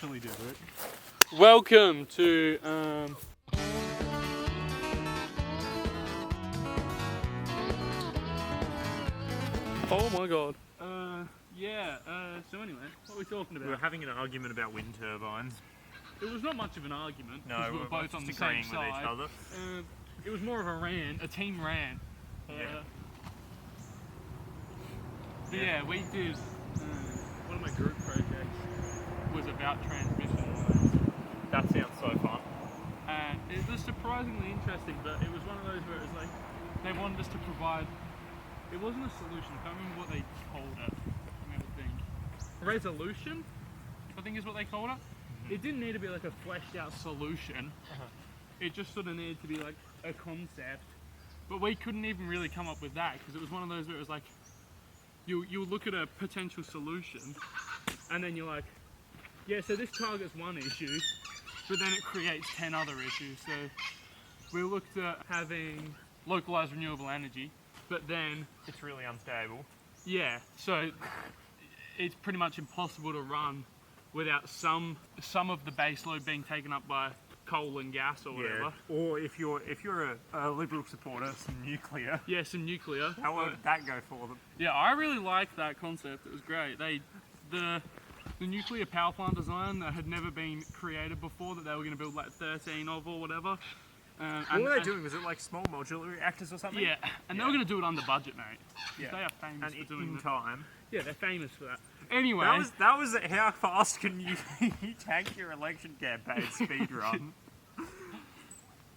actually do it. Welcome to oh my god. So anyway, what are we talking We were about? having an argument about wind turbines. It was not much of an argument No, because we were both just on the same agreeing with side. each other. It was more of a rant, a team rant. Yeah. But yeah, we did one of my group projects was about transmission lines. That sounds so fun. And it was surprisingly interesting, but it was one of those where it was like they wanted us to provide. It wasn't a solution. I can't remember what they called it. Let me have a think. Resolution, I think is what they called it. It didn't need to be like a fleshed out solution. It just sort of needed to be like a concept. But we couldn't even really come up with that because it was one of those where it was like you look at a potential solution and then you're like, yeah, so this targets one issue, but then it creates 10 other issues. So we looked at having localized renewable energy, but then It's really unstable. yeah, so it's pretty much impossible to run without some of the base load being taken up by coal and gas or whatever. Or if you're a Liberal supporter, some nuclear. Yeah, some nuclear. How would that go for them? Yeah, I really liked that concept. It was great. The nuclear power plant design that had never been created before, that they were going to build like 13 of or whatever. What were they doing? Was it like small modular reactors or something? Yeah, and they were going to do it under budget, mate. Yeah. They are famous And for doing in that. time. Yeah, they're famous for that. Anyway, That was how fast can you tank your election campaign speed run?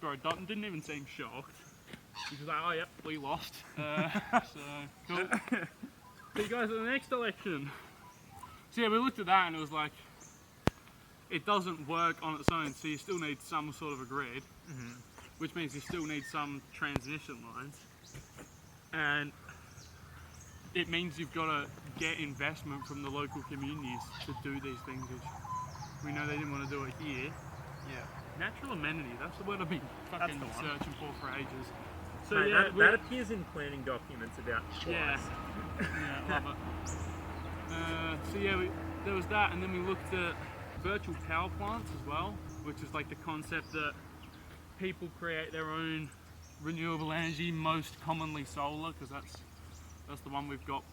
bro, Dutton didn't even seem shocked. He was like, oh, yep, we lost. So, cool. See you guys at the next election. So, yeah, we looked at that and it was like, it doesn't work on its own, so you still need some sort of a grid, which means you still need some transmission lines. And it means you've got to get investment from the local communities to do these things, which we know they didn't want to do it here. Yeah. Natural amenity, that's the word I've been fucking the one. searching for ages. So Mate, yeah, that appears in planning documents about twice. yeah, love it. So yeah, there was that, and then we looked at virtual power plants as well, which is like the concept that people create their own renewable energy, most commonly solar, because that's the one we've got.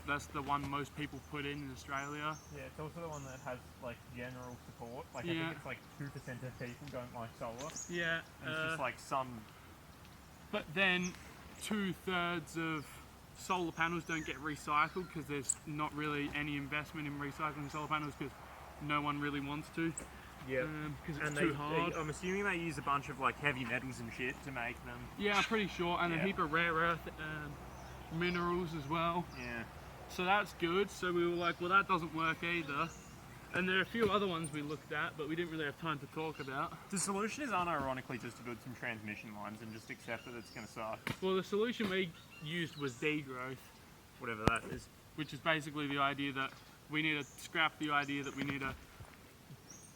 That's the one most people put in Australia. Yeah, it's also the one that has like general support. Like I Yeah. think it's like 2% of people don't like solar. Yeah, And it's just like some. but then 2/3 of solar panels don't get recycled because there's not really any investment in recycling solar panels because no one really wants to. Yeah. Because it's And too hard. I'm assuming they use a bunch of like heavy metals and shit to make them. Yeah, I'm pretty sure, and a Yeah. heap of rare earth minerals as well. Yeah. So that's good. So we were like, well, that doesn't work either. And there are a few other ones we looked at, but we didn't really have time to talk about. The solution is unironically just to build some transmission lines and just accept that it's going to suck. Well, the solution we used was degrowth, Whatever that is. which is basically the idea that we need to scrap the idea that we need to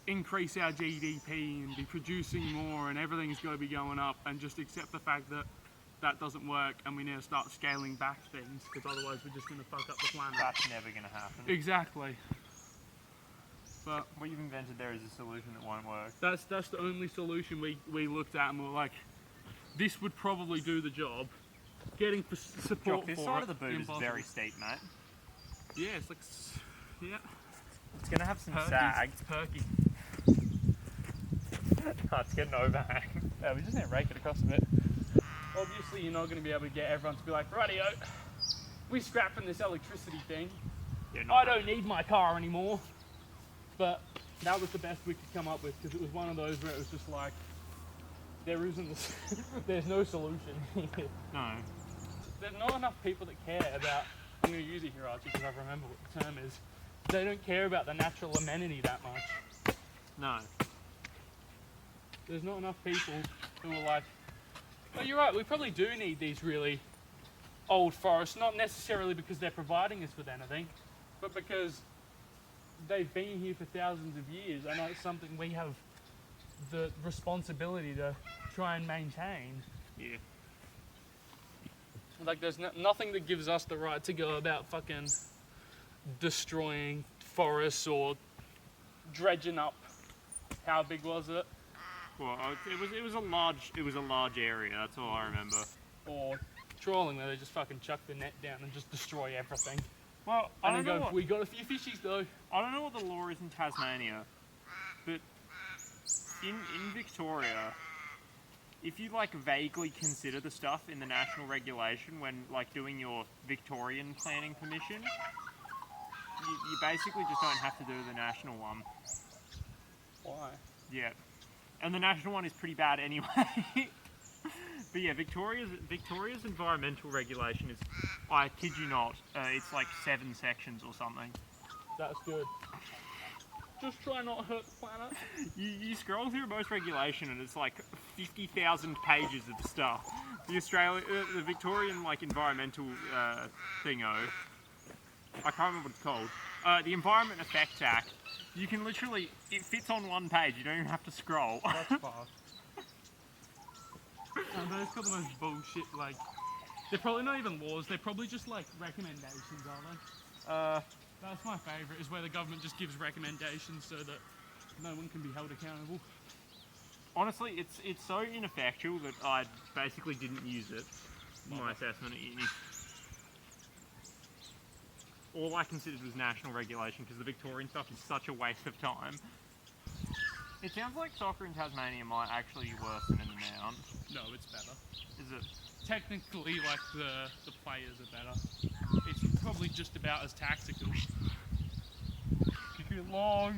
increase our GDP and be producing more and everything's got to be going up, and just accept the fact that that doesn't work and we need to start scaling back things, because otherwise we're just going to fuck up the planet. That's never going to happen. Exactly. But What you've invented there is a solution that won't work. that's the only solution we looked at, and we were like, this would probably do the job. Getting support Jock, this for side it, of the boot is impossible. very steep, mate. Yeah, it's like, yeah, It's going to have some perky. sag. It's perky. Oh, it's getting overhang. Yeah, we just need to rake it across a bit. Obviously, you're not going to be able to get everyone to be like, rightio, we're scrapping this electricity thing. Yeah, I don't need my car anymore. But that was the best we could come up with, because it was one of those where it was just like, there isn't, there's no solution here. No. There's not enough people that care about, I'm going to use it here, Archie, because I remember what the term is. They don't care about the natural amenity that much. No. There's not enough people who are like, oh, you're right, we probably do need these really old forests, not necessarily because they're providing us with anything, but because they've been here for thousands of years, and it's something we have the responsibility to try and maintain. Yeah. Like, there's nothing that gives us the right to go about fucking destroying forests or dredging up. How big was it? Well, it was a large area. That's all I remember. Or trawling where they just fucking chuck the net down and just destroy everything. Well, I And don't then know. go, we got a few fishies though. I don't know what the law is in Tasmania, but in Victoria, if you like vaguely consider the stuff in the national regulation when like doing your Victorian planning permission, you basically just don't have to do the national one. Why? Yeah, and the national one is pretty bad anyway. But yeah, Victoria's environmental regulation is, I kid you not, it's like 7 sections or something. That's good. Just try not to hurt the planet. You scroll through most regulation and it's like 50,000 pages of stuff. The Victorian like environmental thingo, I can't remember what it's called. The Environment Effects Act. You can literally, it fits on one page. You don't even have to scroll. That's fast. And they've got the most bullshit, like, they're probably not even laws, they're probably just like recommendations, aren't they? That's my favourite, is where the government just gives recommendations so that no one can be held accountable. Honestly, it's so ineffectual that I basically didn't use it. My assessment at uni. All I considered was national regulation because the Victorian stuff is such a waste of time. It sounds like soccer in Tasmania might actually be worse than an amount. No, it's better. Is it? Technically, like, the players are better. It's probably just about as tactical. Too long.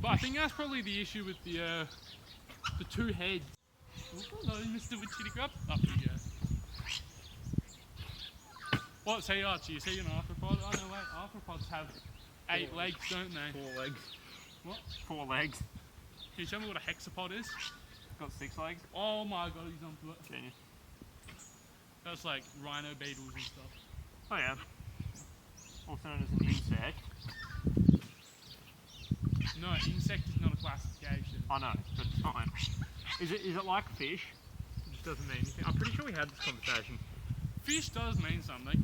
But I think that's probably the issue with the two heads. Oh, hello, Mr. Witchetty Up you go. What's he, Archie? Is he an arthropod? Oh no, wait, arthropods have 8 legs, don't they? 4 legs. What? 4 legs. Can you tell me what a hexapod is? It's got 6 legs. Oh my god, he's onto it. Genius. That's like rhino beetles and stuff. Oh yeah. Also known as an insect. No, insect is not a classification. I know, but it's fine. Is it like fish? It just doesn't mean anything. I'm pretty sure we had this conversation. Fish does mean something.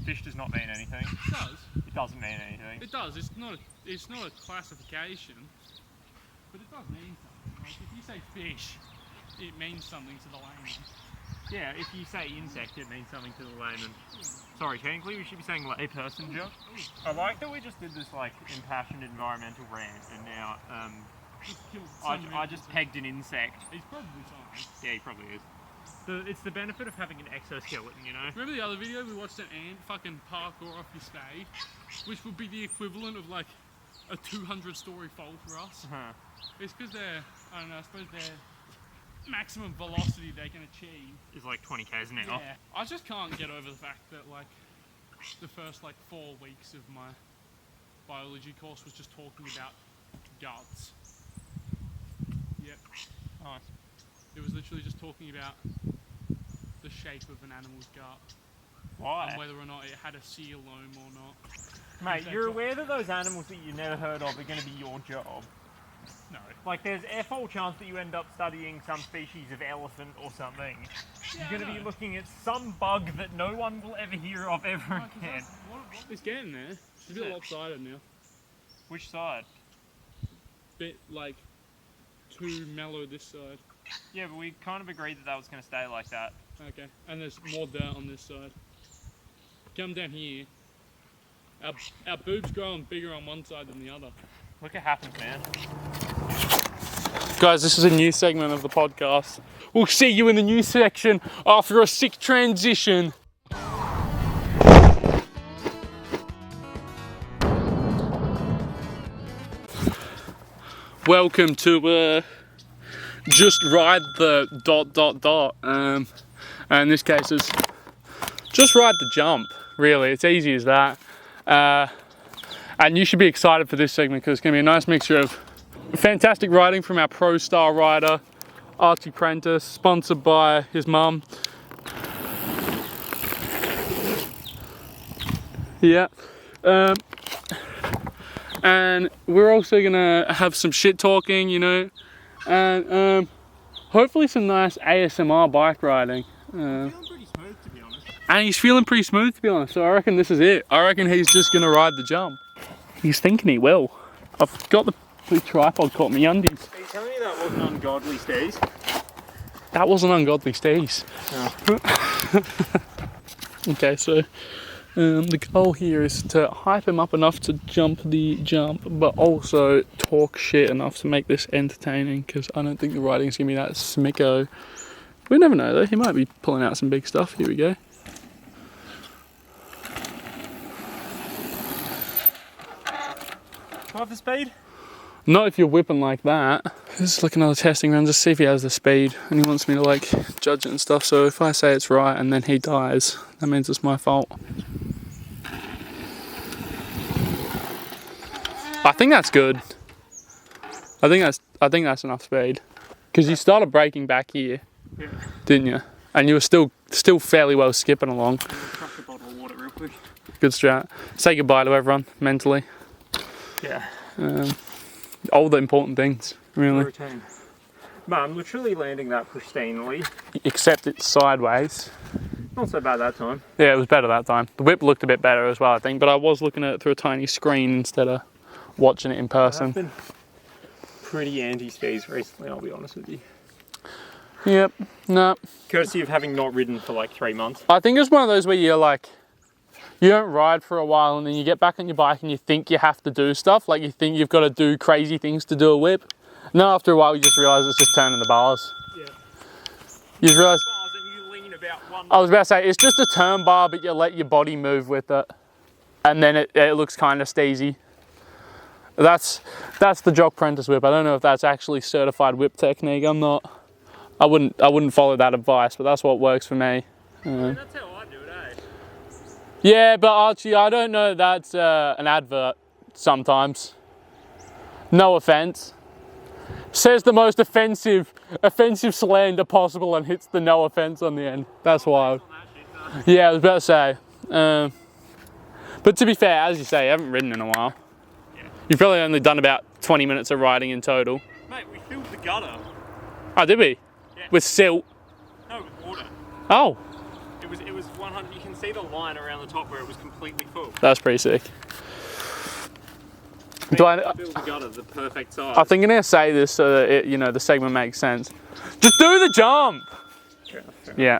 Fish does not mean anything. It does. It doesn't mean anything. It does. It's not a classification, but it does mean something. Like if you say fish, it means something to the layman. Yeah, if you say insect, it means something to the layman. Sorry, technically we should be saying layperson, Joe. I like that we just did this like impassioned environmental rant, and now I just pegged an insect. He's probably fine. Yeah, he probably is. It's the benefit of having an exoskeleton, you know? Remember the other video we watched an ant fucking parkour off your spade? Which would be the equivalent of like a 200-story fall for us. Uh-huh. It's because they're, I don't know, I suppose their maximum velocity they can achieve Is like 20 k's an hour. Yeah. I just can't get over the fact that like the first like 4 weeks of my biology course was just talking about guts. Yep. Nice. It was literally just talking about the shape of an animal's gut. Why? And whether or not it had a coelom or not. Mate, you're aware that those animals that you never heard of are going to be your job? No. Like, there's a chance that you end up studying some species of elephant or something. Yeah, You're going to be looking at some bug that no one will ever hear of ever again. It's getting there. It's a bit lopsided now. Which side? Bit like too mellow this side. Yeah, but we kind of agreed that was going to stay like that. Okay, and there's more dirt on this side. Come down here. Our boobs growing bigger on one side than the other. Look what happens, man. Guys, this is a new segment of the podcast. We'll see you in the news section after a sick transition. Welcome to just ride the ... And in this case it's just ride the jump, really. It's easy as that. And you should be excited for this segment because it's going to be a nice mixture of fantastic riding from our pro style rider, Archie Prentice, sponsored by his mum. Yeah. And we're also going to have some shit talking, you know, and hopefully some nice ASMR bike riding. Feeling pretty smooth, to be honest. And he's feeling pretty smooth, to be honest, so I reckon this is it. I reckon he's just going to ride the jump. He's thinking he will. I've got the The tripod caught me undies. Are you telling me that wasn't ungodly stays? That wasn't ungodly stays. No. Okay, so the goal here is to hype him up enough to jump the jump, but also talk shit enough to make this entertaining, because I don't think the riding's going to be that smicko. We never know though, he might be pulling out some big stuff. Here we go. Half the speed? Not if you're whipping like that. This is like another testing round, just see if he has the speed, and he wants me to like judge it and stuff. So if I say it's right and then he dies, that means it's my fault. I think that's good. I think that's enough speed, because you started braking back here, Yeah. didn't you? And you were still fairly well skipping along. Crush a bottle of water real quick. Good strat. Say goodbye to everyone mentally. Yeah. All the important things, really. Routine. Man, I'm literally landing that pristinely. Except it's sideways. Not so bad that time. Yeah, it was better that time. The whip looked a bit better as well, I think, but I was looking at it through a tiny screen instead of watching it in I've person. been pretty anti-speeds recently, I'll be honest with you. Yep, no. Courtesy of having not ridden for like 3 months. I think it's one of those where you're like, you don't ride for a while and then you get back on your bike and you think you have to do stuff, like you think you've got to do crazy things to do a whip. And then after a while you just realise it's just turning the bars. Yeah. You just realise, Bars and you lean about one. I was about to say, it's just a turn bar, but you let your body move with it. And then it looks kind of steezy. That's the Jock Prentice whip. I don't know if that's actually certified whip technique. I wouldn't follow that advice, but that's what works for me. Yeah, that's how I do it, eh? Yeah, but Archie, I don't know that's an advert sometimes. No offense. Says the most offensive slander possible and hits the no offense on the end. That's wild. Yeah, I was about to say. But to be fair, as you say, you haven't ridden in a while. Yeah. You've probably only done about 20 minutes of riding in total. Mate, we filled the gutter. Oh, did we? Yeah. With silt? No, with water. Oh, It was 100. You can see the line around the top where it was completely full. that's pretty sick. Do I Filled the gutter the perfect size. think I'm gonna say this so that it, the segment makes sense. Just do the jump. Fair enough. Yeah,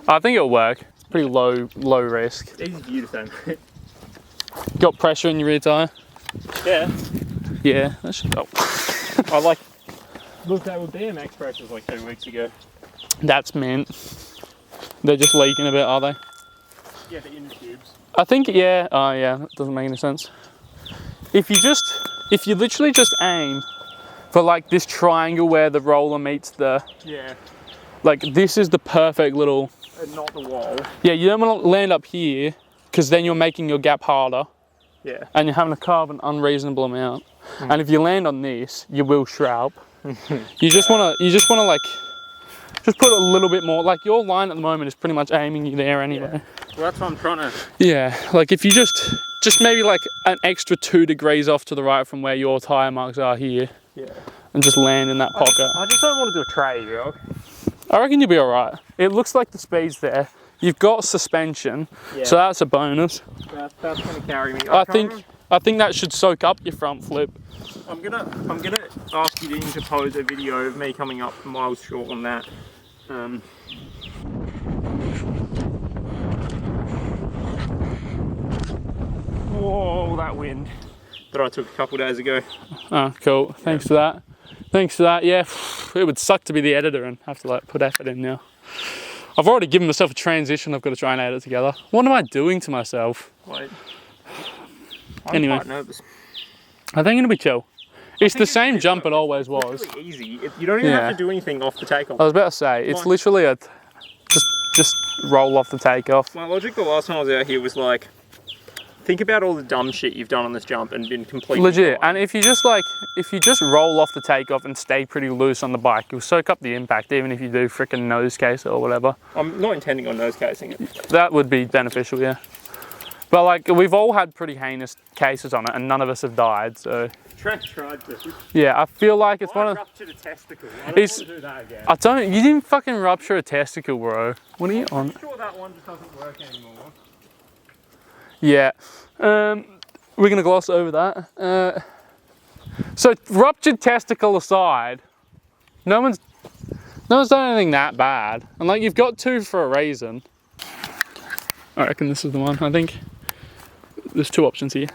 I think it'll work. It's pretty low risk. Easy for you to say. Got pressure in your rear tire? Yeah. Yeah, that should help. I like. Looked at with BMX pressures like 2 weeks ago. That's mint. They're just leaking a bit, are they? Yeah, the inner tubes. I think, yeah. Oh, yeah, that doesn't make any sense. If you literally just aim for like this triangle where the roller meets the, Yeah. like this is the perfect little, And not the wall. yeah, you don't want to land up here because then you're making your gap harder Yeah. and you're having to carve an unreasonable amount. And if you land on this, you will shroud. You just want to like, just put a little bit more, like your line at the moment is pretty much aiming you there anyway. Well, that's what I'm trying to. Yeah, like if you just maybe like an extra 2 degrees off to the right from where your tyre marks are here Yeah. and just land in that pocket. I just don't want to do a trade, you know? I reckon you'll be alright. It looks like the speed's there. You've got suspension, Yeah. so that's a bonus. That's going to carry me. I think that should soak up your front flip. I'm gonna ask you to interpose a video of me coming up miles short on that. Whoa, that wind that I took a couple days ago. Oh, cool. Thanks for that. Thanks for that. Yeah, it would suck to be the editor and have to like put effort in now. I've already given myself a transition. I've got to try and edit together. What am I doing to myself? Wait. I'm Anyway. quite nervous. I think it'll be chill. It's the think same it's jump it always was. It's really easy. You don't even Yeah. have to do anything off the takeoff. I was about to say, it's Fine. literally a just roll off the takeoff. My logic the last time I was out here was like, think about all the dumb shit you've done on this jump and been completely Legit. fine. And if you just roll off the takeoff and stay pretty loose on the bike, you'll soak up the impact even if you do frickin' nose case or whatever. I'm not intending on nose casing it. That would be beneficial, yeah. But like, we've all had pretty heinous cases on it and none of us have died, so Trent tried to. yeah, I feel like it's one I of... ruptured a testicle. I don't It's- want to do that again. You didn't fucking rupture a testicle, bro. What are you on? I'm sure that one just doesn't work anymore. Yeah. We're gonna gloss over that. So ruptured testicle aside, no one's done anything that bad. And like, you've got 2 for a reason. I reckon this is the one. I think there's 2 options here.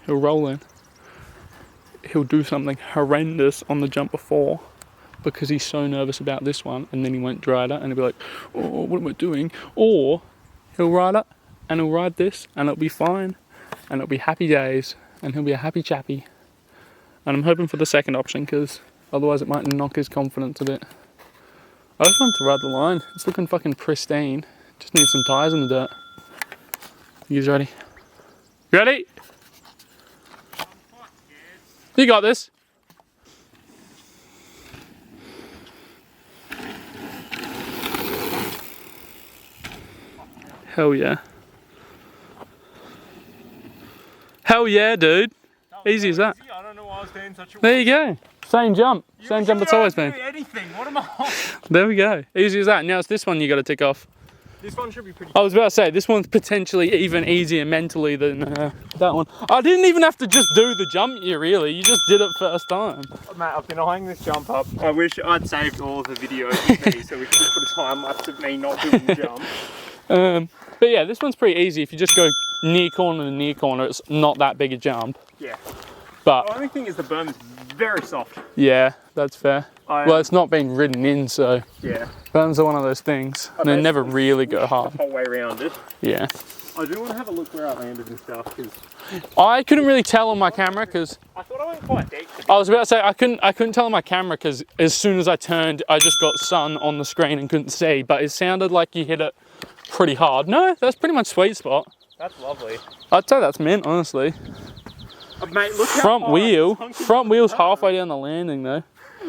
He'll roll in. He'll do something horrendous on the jump before because he's so nervous about this one, and then he won't ride it and he'll be like, oh, what am I doing? Or he'll ride it and he'll ride this and it'll be fine and it'll be happy days and he'll be a happy chappy. And I'm hoping for the second option because otherwise it might knock his confidence a bit. I just want to ride the line. It's looking fucking pristine. Just need some tyres in the dirt. You guys ready? You ready? You got this. Hell yeah. Hell yeah, dude. Easy as that. I don't know why I was doing such a... There you go. Same jump. Same jump it's always been. Anything. What am I? There we go. Easy as that. Now it's this one you got to tick off. This one should be pretty... I was about to say, this one's potentially even easier mentally than that one. I didn't even have to just do the jump here, really. You just did it first time. Mate, I've been eyeing this jump up. I wish I'd saved all of the videos with me so we could just put a time lapse of me not doing the jump. But yeah, this one's pretty easy. If you just go near corner to near corner, it's not that big a jump. Yeah. But The only thing is the berm is very soft. yeah, that's fair. Well, it's not been ridden in, so Yeah. berms are one of those things. And they never really go hard. The whole way around it. Yeah. I do want to have a look where I landed and stuff because I couldn't really tell on my camera because I thought I went quite deep. I was about to say I couldn't tell on my camera because as soon as I turned, I just got sun on the screen and couldn't see. But it sounded like you hit it pretty hard. No, that's pretty much sweet spot. That's lovely. I'd say that's mint, honestly. Mate, look how Front far front wheel's halfway down the landing though.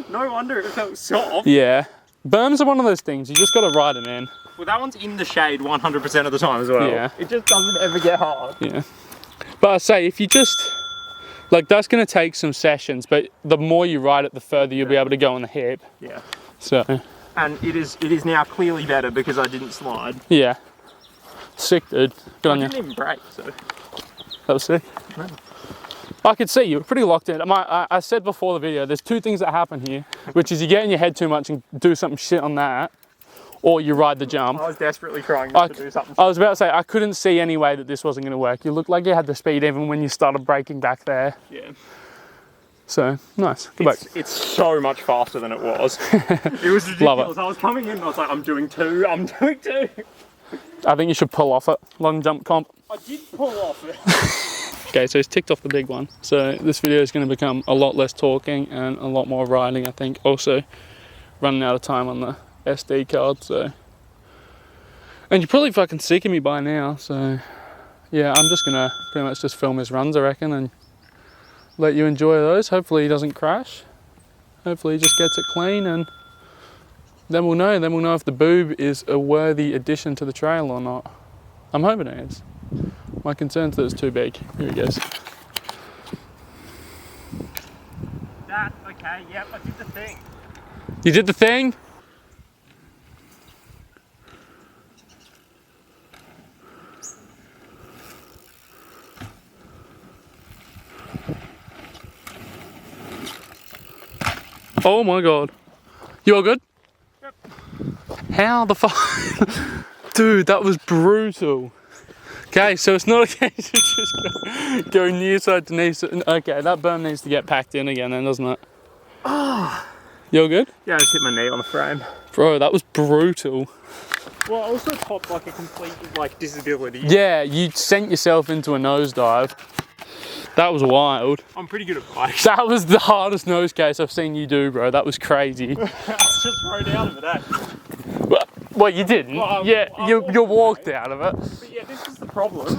No wonder it felt soft. Yeah, berms are one of those things. You just got to ride them in. Well, that one's in the shade 100% of the time as well. Yeah. It just doesn't ever get hard. Yeah, but I say if you just like that's going to take some sessions, but the more you ride it, the further you'll be able to go on the hip. Yeah. So. And it is now clearly better because I didn't slide. Yeah. Sick, dude. Good on I you. didn't even break, so. That was sick. No. I could see you were pretty locked in. I said before the video, there's 2 things that happen here, which is you get in your head too much and do something shit on that, or you ride the jump. I was desperately trying not to do something. I was about to say, I couldn't see any way that this wasn't going to work. You looked like you had the speed even when you started braking back there. Yeah. So, nice. Good work. It's so much faster than it was. It was ridiculous. Love it. I was coming in and I was like, I'm doing 2. I think you should pull off it. Long jump comp. I did pull off it. Okay, so he's ticked off the big one. So this video is going to become a lot less talking and a lot more riding, I think. Also, running out of time on the SD card, so. And you're probably fucking sick of me by now, so. Yeah, I'm just going to pretty much just film his runs, I reckon, and let you enjoy those. Hopefully he doesn't crash. Hopefully he just gets it clean, and then we'll know. Then we'll know if the boob is a worthy addition to the trail or not. I'm hoping it is. My concern's that it's too big. Here he goes. That, okay, yep, I did the thing. You did the thing? Oh my god. You all good? Yep. How the fuck? Dude, that was brutal. Okay, so it's not a case of just go near side to knee. Okay, that berm needs to get packed in again then, doesn't it? Ah. You all good? Yeah, I just hit my knee on the frame. Bro, that was brutal. Well, I also popped like a complete like disability. Yeah, you sent yourself into a nosedive. That was wild. I'm pretty good at bikes. That was the hardest nose case I've seen you do, bro. That was crazy. I just rode out of it, eh? Well, you didn't. Well, yeah, you walked away. out of it. But yeah, this is the problem.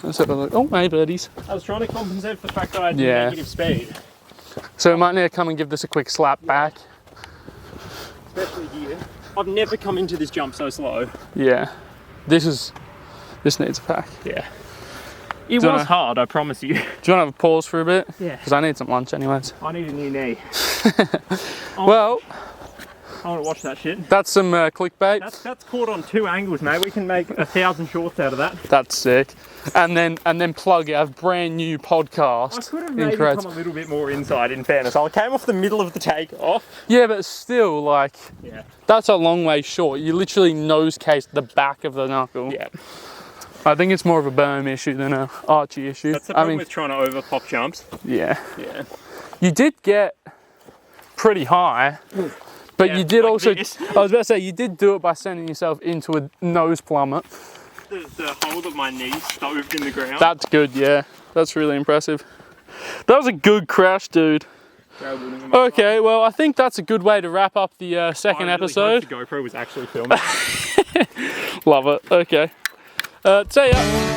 Let's have a look. Oh, hey, birdies. I was trying to compensate for the fact that I had Yeah. negative speed. So we might need to come and give this a quick slap back. Especially here. I've never come into this jump so slow. Yeah. This needs a pack. Yeah. It Do you was wanna- hard, I promise you. Do you want to have a pause for a bit? Yeah. Because I need some lunch anyways. I need a new knee. Well, I want to watch that shit. That's some clickbait. That's caught on 2 angles, mate. We can make 1,000 shorts out of that. That's sick. And then plug our brand new podcast. I could have maybe come a little bit more inside, in fairness. I came off the middle of the takeoff. Yeah, but still, like, Yeah. that's a long way short. You literally nose cased the back of the knuckle. Yeah. I think it's more of a berm issue than a Archie issue. That's the problem with trying to over pop jumps. Yeah. Yeah. You did get pretty high, but Yeah, you did like also, this. I was about to say, you did do it by sending yourself into a nose plummet. The hole of my knee stoved in the ground. That's good, yeah. That's really impressive. That was a good crash, dude. Okay, well, I think that's a good way to wrap up the second episode. The GoPro was actually filming. Love it. Okay. See ya.